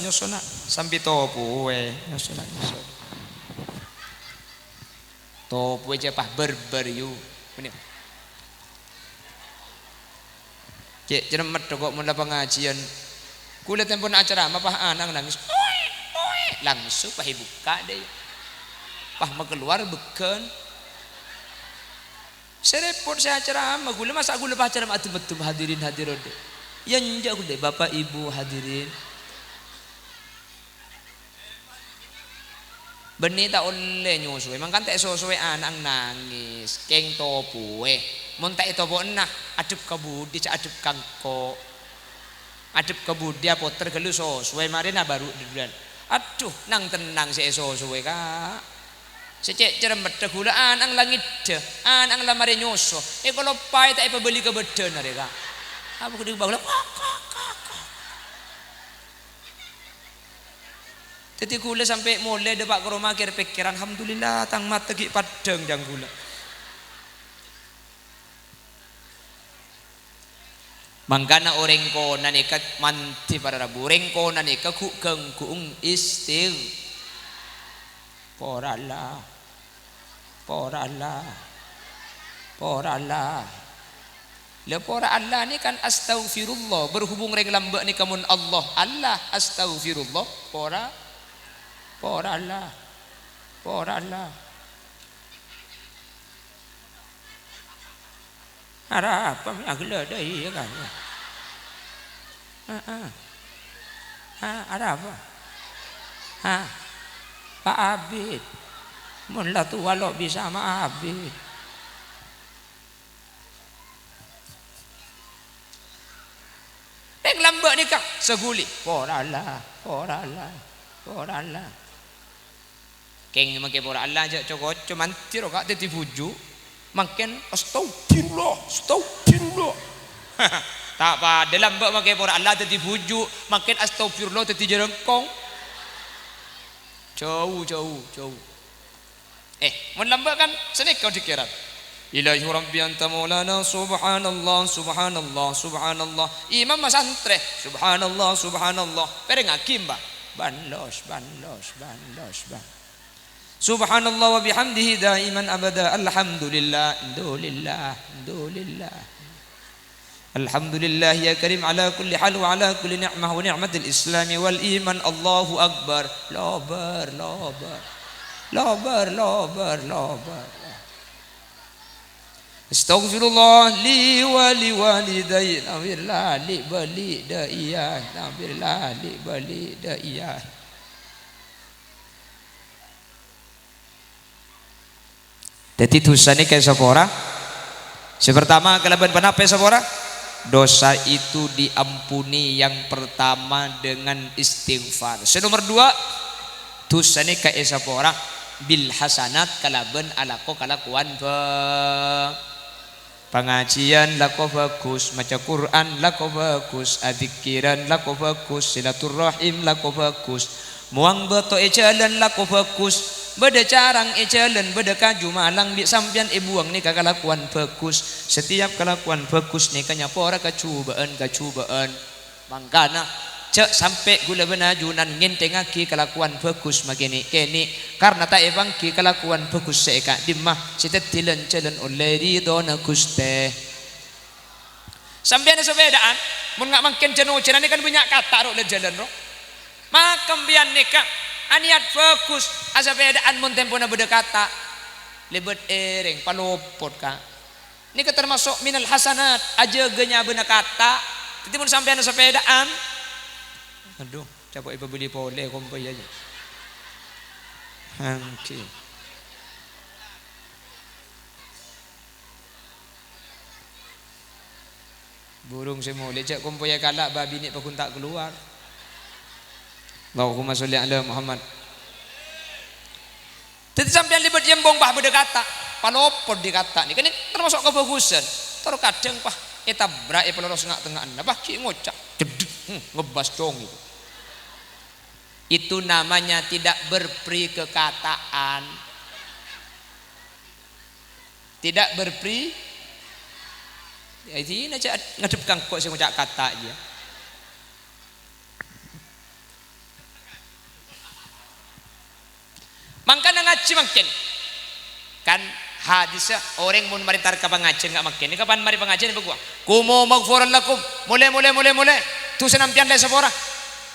sambil topuwe nyosona topuwe cepah berberiu ini cek ceremet kok mula pengajian kulit tempon acara apa anak nangis langsung pah buka deh pah mau keluar beken serepot saya acara ama gula masa gula acara atu betul hadirin hadirin ya njak deh bapak ibu hadirin benih tak oleh nyusuwe mangkan tak sesuai anak nangis keng topuwe montak topo nah adep kabudi cak adep kangko adep kebudi poter gelu sesuai marina baru duluan aduh nang tenang si sesuai kak secek ceremet gula anang langit deh anang lamari nyuso kalau pai tak beli ke beden mereka apa kudu bawa teti gula sampai mulai depak ke rumah kira pikiran alhamdulillah tang mata gi padeng jang gula mangkana orang kona nikat manti para rabu orang kona nikat ku kengkung istil porala le pora Allah ni kan astaghfirullah berhubung reng lambak ni kamun Allah astaghfirullah pora Allah ada apa yang gelada iya kan ada apa Pak Abid mun lah tu walau bisa sama Abid peng lambak ni kak seguli pora Allah keng make pora Allah aja cokot cuman tiro kak teti buju makin astagfirullah Tak pada lambat makai pora Allah tadi bujuk, makin astagfirullah tadi jerengkong. Jauh. Mun lambat kan senik kau dikira. Ilahi rabbi anta maulana subhanallah subhanallah subhanallah. Imam masantre subhanallah. Pereng hakim ba. Bandos. Subhanallah wa bihamdihi daiman abada. Alhamdulillah. Alhamdulillah ya karim ala kulli hal wa ala kulli ni'mah wa ni'matil islam wal iman. Allahu akbar. Lobar. Astaghfirullah li wa li walidayna birla li bali daiyah birla li bali daiyah. Jadi dosa ini kayak sepora. Sepertama kelaban penapa sepora? Dosa itu diampuni yang pertama dengan istighfar. Nomor 2, dosa ini kayak sepora bil hasanat kalaban alako kalakuan pengajian lako bagus, maca Quran lako bagus, adzikiran lako bagus, silaturrahim lako bagus, muang beto jalan lako bagus, beda carang jalan, beda kaju malang bi sampian buang ni kalakuan bagus. Setiap kelakuan bagus ni kanya pora kecubaan mangkana cek sampai gula benajunan nginteng aki kelakuan bagus magini kini karena tak evangki kelakuan bagus seeka dimah sitet tilen jalan oleh ridona guste sampai ada sepedaan mun ngak makin jenuh cina ni kan banyak kata ro le jalan ro makam bian nikah aniat bagus asa sepedaan mun tempo na beda kata lebet ereng palopot ka ni ka termasuk minal hasanat aja genya beuna kata jadi mun sampai ada sepedaan aduh capek ibu beli pole kompai aja hangki burung semua lecak kompai kalak babi ni pakun tak keluar. Allahumma sholli ala Muhammad. Jadi sampai libet jembong bah berdekata palopor dikata ni kan termasuk kebagusan terkadang pah eta brae peloros ngak tengah anda bah ki ngocak jedek ngebas dong itu namanya tidak berperi kekataan, tidak berperi ya ini aja ngadep kang kok sing ngucap kata aja mangkana ngaji makin kan hadisnya orang mun mari tar ka pangajian enggak makin ni kapan mari pengajian begua kumu maghfuran lakum mulai tu senampian dai sapora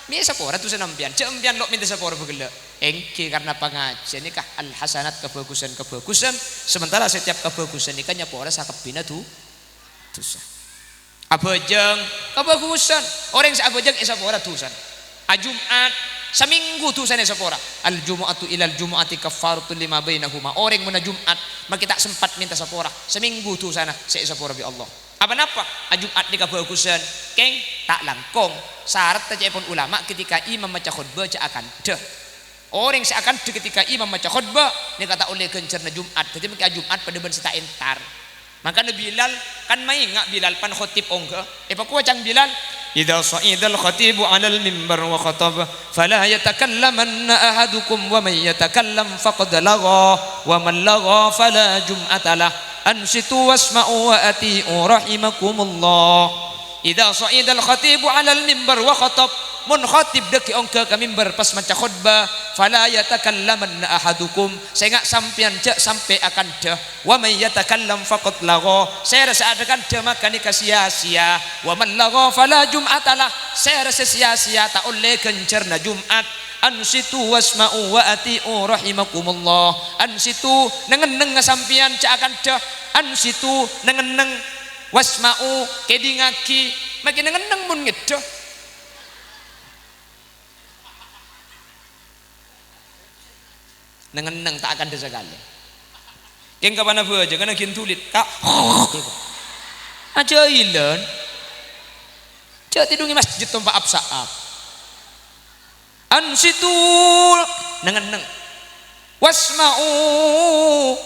mi sapora tu senampian cempian lo minta sapora begele engke karena pengajian ni kah al hasanat kebagusan sementara setiap kebagusan ni kan nyapora sakepina tu dosa abajeng kebagusan orang sabajeng sapora tusan ajumat seminggu tu sana sepora al jumu'atu ilal jumu'ati kaffaratul lima bainahuma orang mana Jumat maka tak sempat minta sepora seminggu tu sana sepora bi Allah apa napa Jumat di kebagusan keng tak langkong syarat tajepun ulama ketika imam baca khutbah akan deh orang seakan deh ketika imam baca khutbah ni kata oleh gencerna Jumat jadi maka Jumat pada ben seta entar maka Bilal kan main ngak Bilal pan khotib ongga pakua cang Bilal idza sa'idal khatibu 'alal mimbar wa khatab fala yatakallamanna ahadukum wa man yatakallam faqad lagha wa man lagha fala jum'ata lah ansitu wasma'u wa ati'u rahimakumullah idza sa'idal khatibu 'alal mimbar wa khatab mun khatib deki ongke ka mimbar pas maca khutbah fala yatakallamanna ahadukum saya ngak sampean cek sampai akan dah wa may yatakallam faqad lagha saya rasa akan dah maka ni sia-sia wa man lagha fala jum'atalah saya rasa sia-sia tak oleh kencerna Jumat ansitu wasma'u wa ati'u rahimakumullah ansitu nengeneng sampean cek akan dah ansitu nengeneng wasma'u kedingaki makin nengeneng mun ngedoh nengeneng tak akan sekali yang kapan apa aja karena kin tulit kak aja ilan cak tidungi masjid tompak absaab ansitu nengeneng wasma'u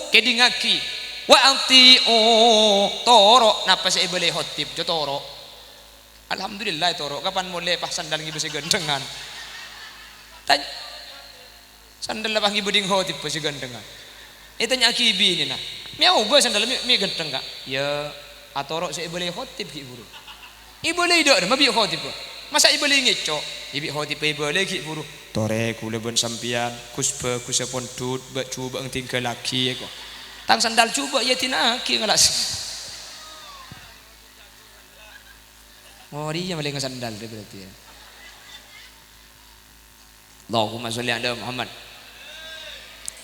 kedingaki wa anti'u toro napa saya boleh khotib jo toro Alhamdulillah toro kapan mulai pas sandal ngibu si gendengan. Tanya sandal lapang ngibu ding ho tipe si gendengan. Tanya kibi ini nah. Miau gua sandal mi gendeng kak. Ya atoro si boleh hotip ki buru. Boleh dak mabi hotip. Masa boleh ngecok. Ibi hotip boleh ki buru. Tore kule ben sampian kuspe kusepon tut bak cuba ang tinggal laki ko. Tang sandal cuba ya tinaki ngalas. Oh dia maling sandal dia berarti ya. Allahumma sholli ala Muhammad.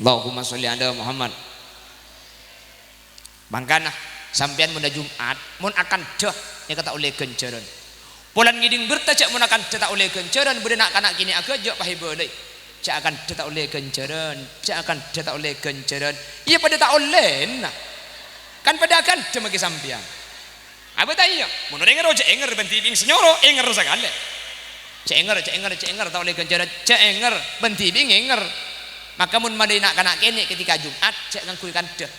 Allahumma sholli ala Muhammad. Mangkana sampean mun Jumat mun akan dah nya kata oleh kenceran. Polan ngiding bertajak mun akan tak oleh kenceran bedenak kanak kini agak jok pahi boleh. Cak akan tak oleh kenceran, cak akan tak oleh kenceran. Iya pada tak oleh nah. Kan pada akan cuma ke sampean. Apa tanya? Mun enger ojo enger benti bing senyoro enger sakale. Cak enger tak oleh kenceran, cak enger benti bing enger. Maka mun madina kanak kene ketika Jumat cak ngangkui kan deh.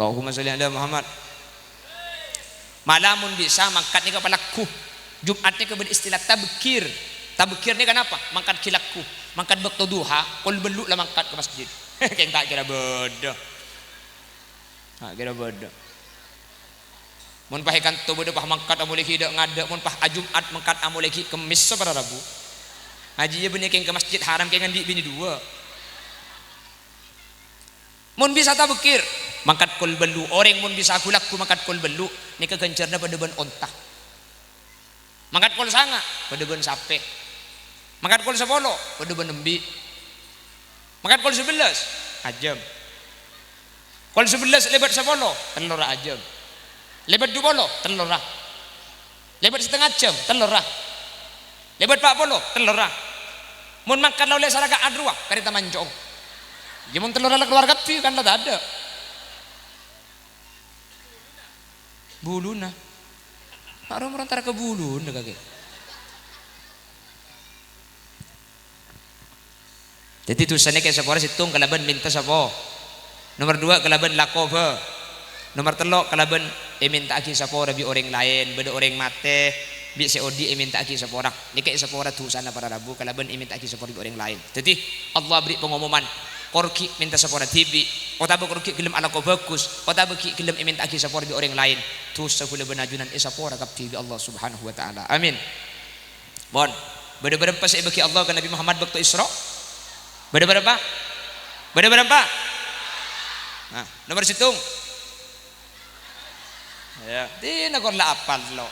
Allahumma sholli ala Muhammad. Malamun bisa mangkat ni kepalaku. Jumat ni beristilah tabkir. Tabkir ni kenapa? Mangkat kilaku. Mangkat waktu duha, kul beluk lah mangkat ke masjid. Keng tak kira bodoh. Tak kira bodoh. Mun pahikan tu bodoh pah mangkat amule ki dak ngada mun pah Jumat mangkat amule ki kemis pada Rabu. Haji ye benih keng ke masjid haram keng ngandi bini dua. Mun bisa tabkir mangkat kul belu orang mun bisa aku laku mangkat kul belu ni kegencerna pada ben ontah mangkat kul sanga pada ben sape mangkat kul 10 pada ben embi mangkat kul 11 ajam kul 11 lebat 10 telur ajam lebat 20 telur lebat setengah jam telur lebat 40 telur mun mangkat laule saraka adruah karita manjong jamun telur ala keluarga pi kan tak ada buluna orang antara ke bulun kaki jadi tulisannya kayak sepora situng kalaban minta sapo nomor 2 kalaban lakoba nomor 3 kalaban minta aki sapora bi orang lain beda orang mate bi seodi minta aki sapora ni kayak sapora tulisannya para Rabu kalaban minta aki sapora bi orang lain jadi Allah beri pengumuman korki minta sapora tibi kota korki gelem ala ko bagus kota beki gelem minta aki sapora bi orang lain tu sakule benajunan sapora kapti bi Allah subhanahu wa taala amin bon beda berapa saya beki Allah ke Nabi Muhammad waktu Isra beda berapa nah nomor situng ya dina kon la apal lo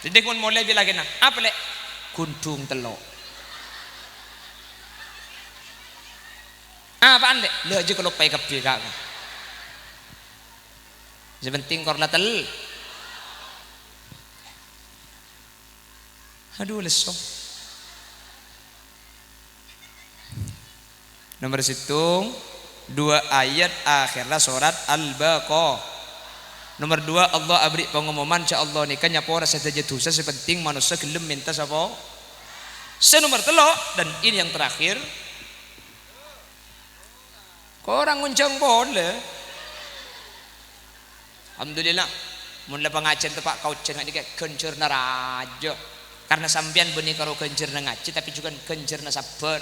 jadi kon mulai bilagin apa le kuntung telo apaan le le aja kalau pai kapti kak sebenting korla tel aduh leso nomor situng 2 ayat akhirnya surat Al-Baqarah nomor 2 Allah abri pengumuman insya Allah ni kan nyapora saja dosa sepenting manusia gelem minta sapa senomor 3 dan ini yang terakhir korang nguncang boleh alhamdulillah mun la pengajian tepak kau cengat dikek kencerna raja karena sampean benih karo kencerna ngaji tapi juga kencerna sabar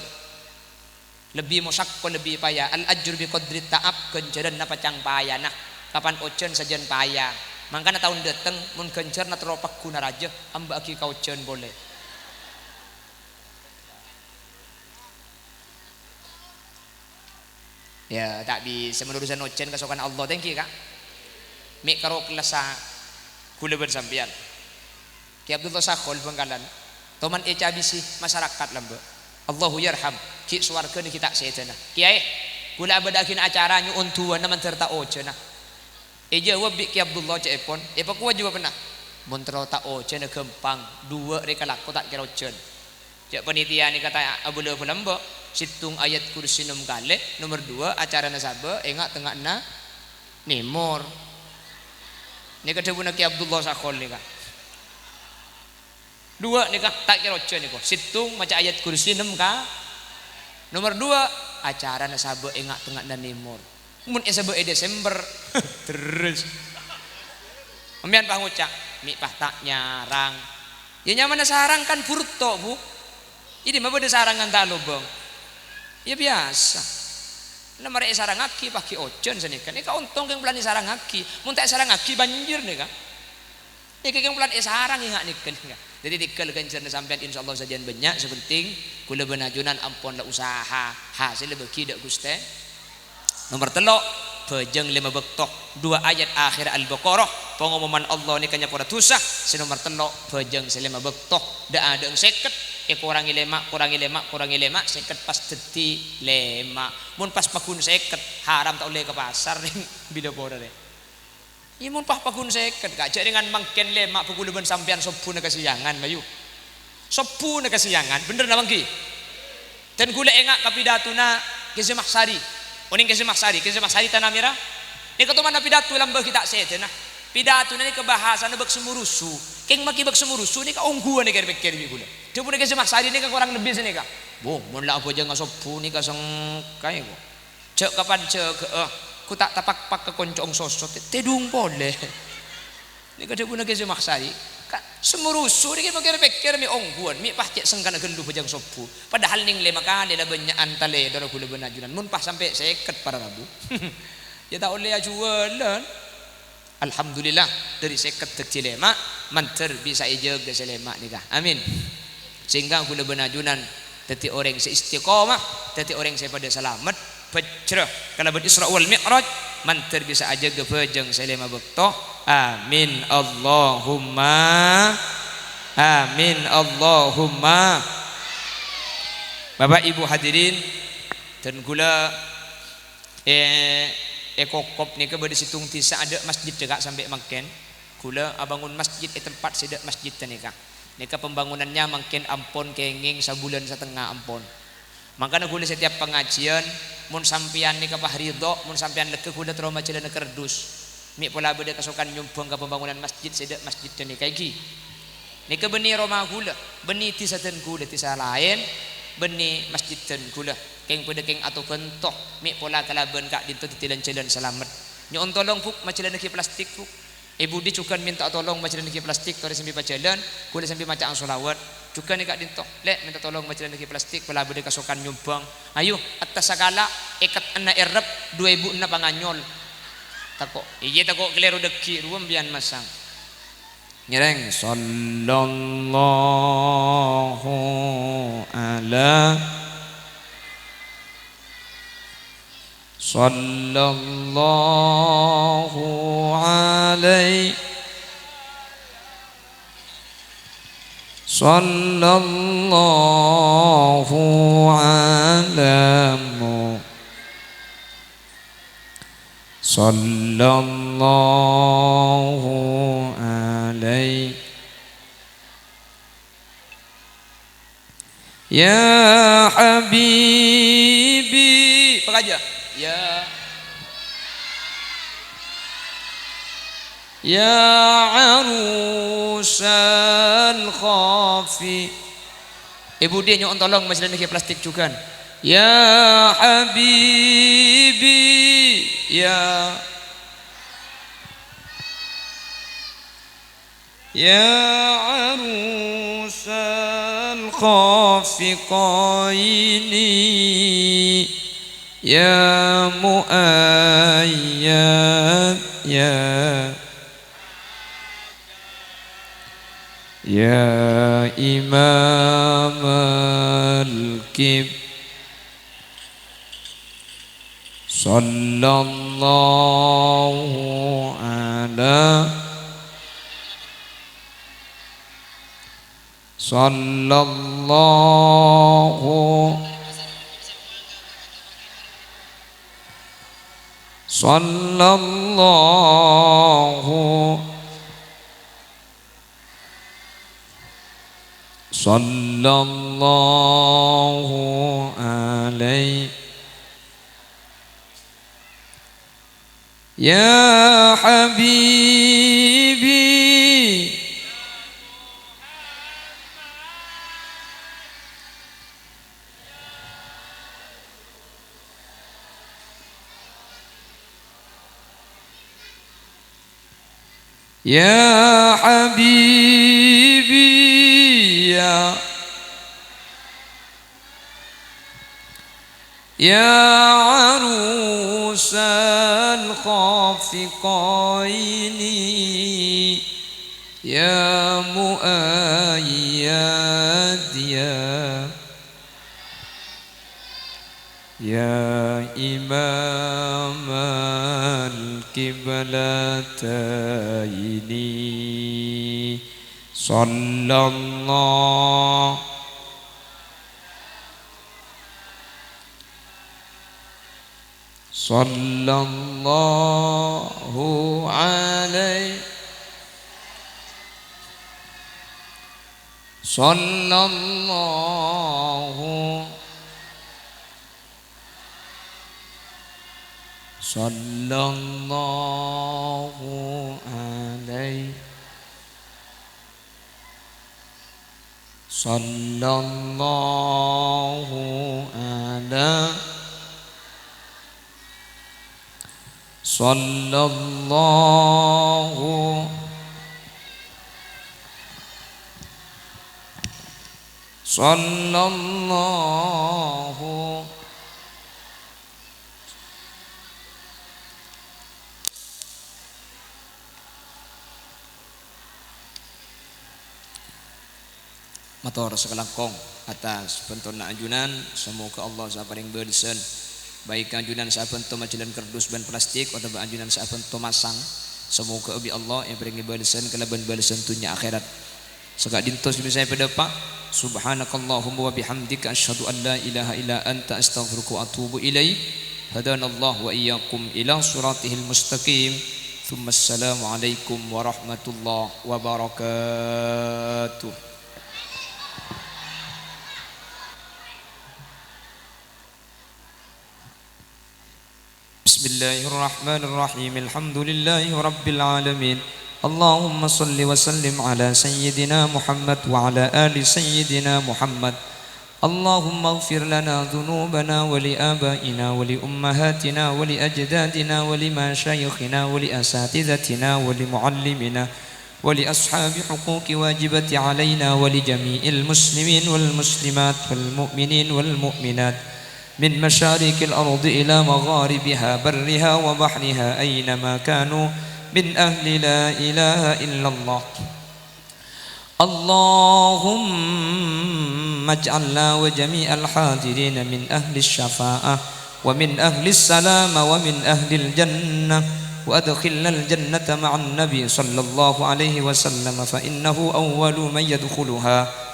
lebih musakko lebih payah al ajr bi qadri ta'ab kenceran napa cang payah nah kapan ocen sajan payah mangkana tahun dateng mun kencerna teropak guna raja amba aki kau cen boleh ya tak bisa menurusan ocen kesokan Allah thank you kak mik karo kelasa kula bersampian Ki Abdullah Sakhol Bengkalan toman eca bisi masyarakat lambe Allahu yarham ki swarga ni kita setena kiai kula abadakin acara nyu untuan naman serta ocena jawab bi Ki Abdullah cepon pak kuwa juga pernah mun ta ocena gempang 2 reka laku tak kira ocen cek panitia ni kata Abu Lahab lambe situng ayat kursi 6 kali nomor 2 acara nasabah enggak tengah na nimor ni kedebuna Ki Abdullah Sakhol ni kak 2 ni kak tak kira ocen ni kok situng macam ayat kursi 6 kak nomor 2 acara na sabe engak tengah dan timur mun sabe Desember terus ambian pangucak mi pah tak nyarang ya nyaman sarang kan purto bu ini mah beda sarangan tak lobong ya biasa nah mereka sarang aki pakai ocon sini kan ini kau untung yang pelani sarang aki mun tak sarang aki banjir nih kan ini yang pelani sarang yang nih kan jadi dikal kencan sampean insyaallah sajian banyak sepenting kula benajunan ampun la usaha hasil beki dak Guste nomor telok pejeng 5 bektok 2 ayat akhir Al-Baqarah pengumuman Allah ni kanya pada tusah nomor telok pejeng 5 bektok dak ada 50 kurangi lemak seket pas deti lemak mun pas pakun seket haram tak boleh ke pasar ning bila boda deh ya mun pas pakun seket gak jadi dengan mangken lemak pukul ben sampean sopu na kasiyangan mayu sopu na kasiyangan bener na mangki dan gula engak kapidatuna kese maksari oning kese maksari tanamira ni katuman na pidatu lambah kita sete nah pidato na ni kebahasan na bag sumurusu keng makibag sumurusu ni ka ungguan ni kerbe gula dia pun kese maksari ni ka kurang lebih sini ka boh mun la apa jangan sopu ni ka sang kaya ko cek kapan cek ku tak tapak-pak ke koncong sosot tedung boleh ni ka dia pun kese maksari kan sumurusu ni ka pikir mi ongguan mi pah cek sengkana gendu pejang sopu padahal ning le makane la banyak antale dara kula benajunan mun pah sampai seket para rabu ya tak boleh ajualan alhamdulillah dari seket tek cilema manter bisa ijeg ke selema nikah amin sehingga kula benajunan teti orang seistiqomah teti orang saya pada selamat pecrah kalau Isra wal Mi'raj manter bisa aja ke pejeng selema bekto amin Allahumma Bapak Ibu hadirin dan kula ekokop nih ke bade situng tisa ada masjid juga sampai makin kula abangun masjid tempat sedak masjid nika pembangunannya makin ampun kenging sebulan setengah ampun makanya kula setiap pengajian mun sampian nika pah ridho mun sampian leke kula trauma celana kerdus mi pola bade kasukan nyumbang ke pembangunan masjid sedak masjid nika iki nika beni roma kula beni tisaten kula tisa lain beni masjid ten kula keng pada keng atau bentok mi pola kalaban kak dinto titilan celan selamat nyon tolong puk macelan ki plastik puk ibu di cukan minta tolong macelan ki plastik tore sambil pajalan kula sambil macaan solawat cukan ni kak dinto lek minta tolong macelan ki plastik pola bade kasukan nyumbang ayo atas segala ikat ena erep 2006 panganyol tako iya tako keliru deki ruam bian masang nyereng sallallahu ala sallallahu alaihi sallallahu alamu sallallahu alaihi ya habibi pekaja ya arusal khafi ibu dia nyok tolong masih ada plastik juga ya habibi ya arusal khafiqaini ya muayyad ya imam al-kib sallallahu ala sallallahu alaihi ya habibi Ya Habibi ya arusal khafiqaini ya muayyad ya imam al-qiblataini sallallahu alaihi sallallahu alaihi sallallahu ala sallallahu sallallahu matur sakalangkong atas pentona anjunan semoga Allah saparing beulseun baik anjunan sapento majalan kardus ban plastik atau anjunan sapento masang semoga abi Allah yang beringi beulseun kalaban beulseun dunya akhirat sagak dintos bisa pada Pak subhanakallahumma wa bihamdika asyhadu an la ilaha illa anta astaghfiruka wa atubu ilaik hadanallahu wa iyyakum ila siratihil mustaqim thumma assalamu alaikum warahmatullahi wabarakatuh. Bismillahirrahmanirrahim. Alhamdulillahi rabbil alamin. Allahumma salli wa sallim ala sayyidina Muhammad wa ala ali sayyidina Muhammad. Allahumma ighfir lana dhunubana wa li abaina wa li ummahatina wa li ajdadina wa li mashayikhina wa li asatidatina wa li muallimina wa li ashabi huquqi wajibati alaina wa li jami'il muslimin wal muslimat wal mu'minin wal mu'minat من مشارق الأرض إلى مغاربها برها وبحرها أينما كانوا من أهل لا إله إلا الله. اللهم اجعلنا وجميع الحاضرين من أهل الشفاعة ومن أهل السلام ومن أهل الجنة وأدخلنا الجنة مع النبي صلى الله عليه وسلم فإنه أول من يدخلها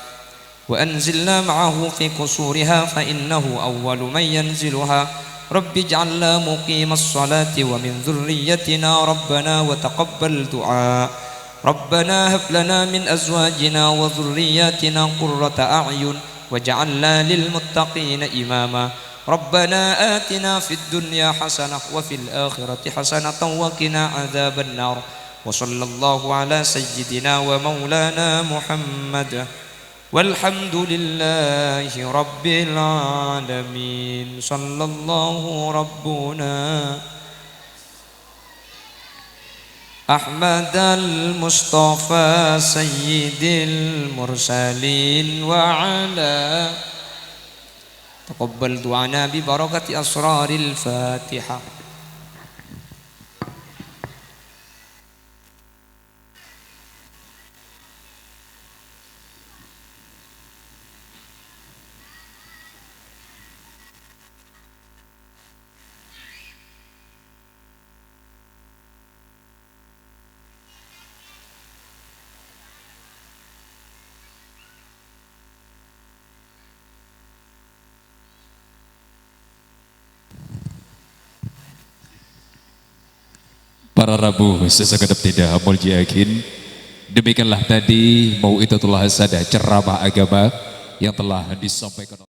وأنزلنا معه في قصورها فإنه أول من ينزلها رب اجعلنا مقيم الصلاة ومن ذريتنا ربنا وتقبل دعاء ربنا هب لنا من أزواجنا وذرياتنا قرة أعين واجعلنا للمتقين إماما ربنا آتنا في الدنيا حسنة وفي الآخرة حسنة وقنا عذاب النار وصلى الله على سيدنا ومولانا محمد والحمد لله رب العالمين صلى الله ربنا أحمد المصطفى سيد المرسلين وعلى تقبل دعانا ببركة أسرار الفاتحة.
Para rabu sesekadap tidak muljiakin. Demikianlah tadi mau itu telah sada ceramah agama yang telah disampaikan